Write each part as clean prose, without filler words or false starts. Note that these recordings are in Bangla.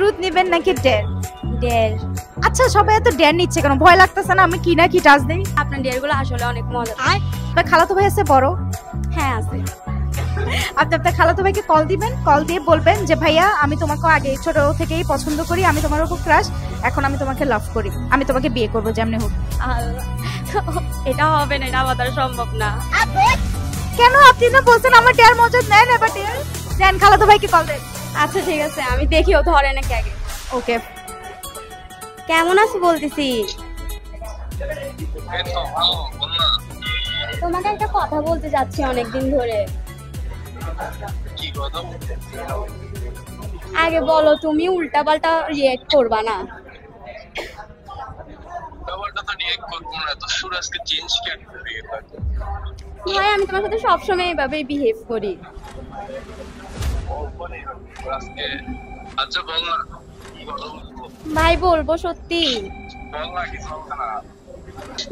ট্রুথ নেবেন নাকি ডেয়ার? ডেয়ার। আচ্ছা সবাই এত ডেয়ার নিচ্ছে কেন? ভয় লাগতেছে না আমি কি না কি টাচ দেই? আপনার ডেয়ারগুলো আসলে অনেক মজা। আপনার খালাতো ভাই আছে বড়? হ্যাঁ আছে। আপনি আপনার খালাতো ভাইকে কল দিবেন, কল দিয়ে বলবেন যে ভাইয়া আমি তোমাকে আগে ছোট থেকেই পছন্দ করি, আমি তোমার উপর ক্রাশ, এখন আমি তোমাকে লাভ করি, আমি তোমাকে বিয়ে করবো যেমনি হোক। এটা হবে না, এটা আমার দ্বারা সম্ভব না। কেন? আপনি না বলছেন আমার ডেয়ার মজা নেন, এবার ডেয়ার দেন, খালাতো ভাইকে কল দেন। আচ্ছা ঠিক আছে, আমি দেখি ও ধরে নাকি আগে। ওকে। কেমন আছো বলতেছি? তোমাকে একটা কথা বলতে যাচ্ছি অনেকদিন ধরে। আগে বলো, তুমি উল্টাপাল্টা রিয়েক্ট করবা না। ভাই আমি তোমার সাথে সবসময় এইভাবেই বিহেভ করি। ভাই বলবো সত্যি?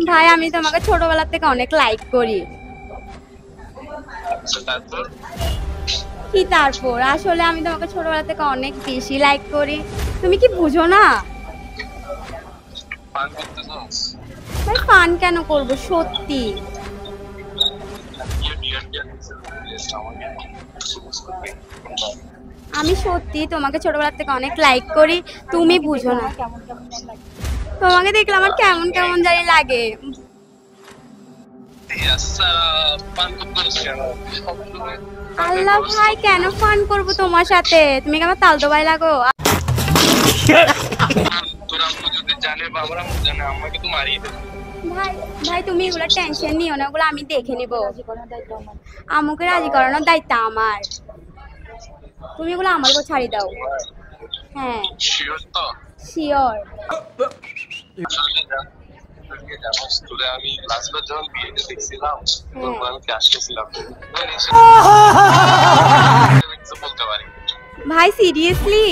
ভাই আমি তোমাকে ছোটবেলা থেকে অনেক লাইক করি। কি তারপর? আসলে আমি তোমাকে ছোটবেলা থেকে অনেক বেশি লাইক করি, তুমি কি বুঝো না? ভাই ফান কেন করবো, সত্যি। আমি সত্যি তোমাকে ছোটবেলা থেকে অনেক লাইক করি, তুমি বুঝো না। তোমাকে দেখলে আমার কেমন কেমন জানি লাগে। আল্লাহ ভাই কেন ফান করবো তোমার সাথে? তুমি কি আমার তালতো ভাই লাগো? ভাই ভাই তুমি এগুলো টেনশন নিও না, ওগুলো আমি দেখে নিব। আমাকে রাজি করানোর দায়িত্ব আমার, তুমি এগুলো আমার উপর ছাড়ি দাও। হ্যাঁ শিওর। ভাই সিরিয়াসলি?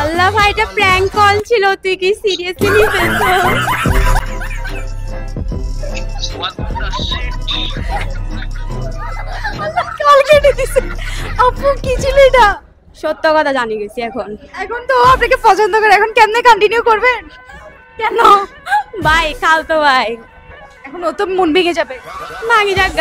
আল্লাহ ভাই এটা প্র্যাঙ্ক কল ছিল, তুই কি সিরিয়াসলি নিতেছ? কল কেটে দিছে। আপু কি ছিল এটা? সত্য কথা জানি গেছি এখন। এখন তো আপনাকে পছন্দ করে, এখন কেমনে কন্টিনিউ করবেন? কেন? ভাই খালতো ভাই। এখন ও তো মন ভেঙে যাবে। ভাঙি যাক।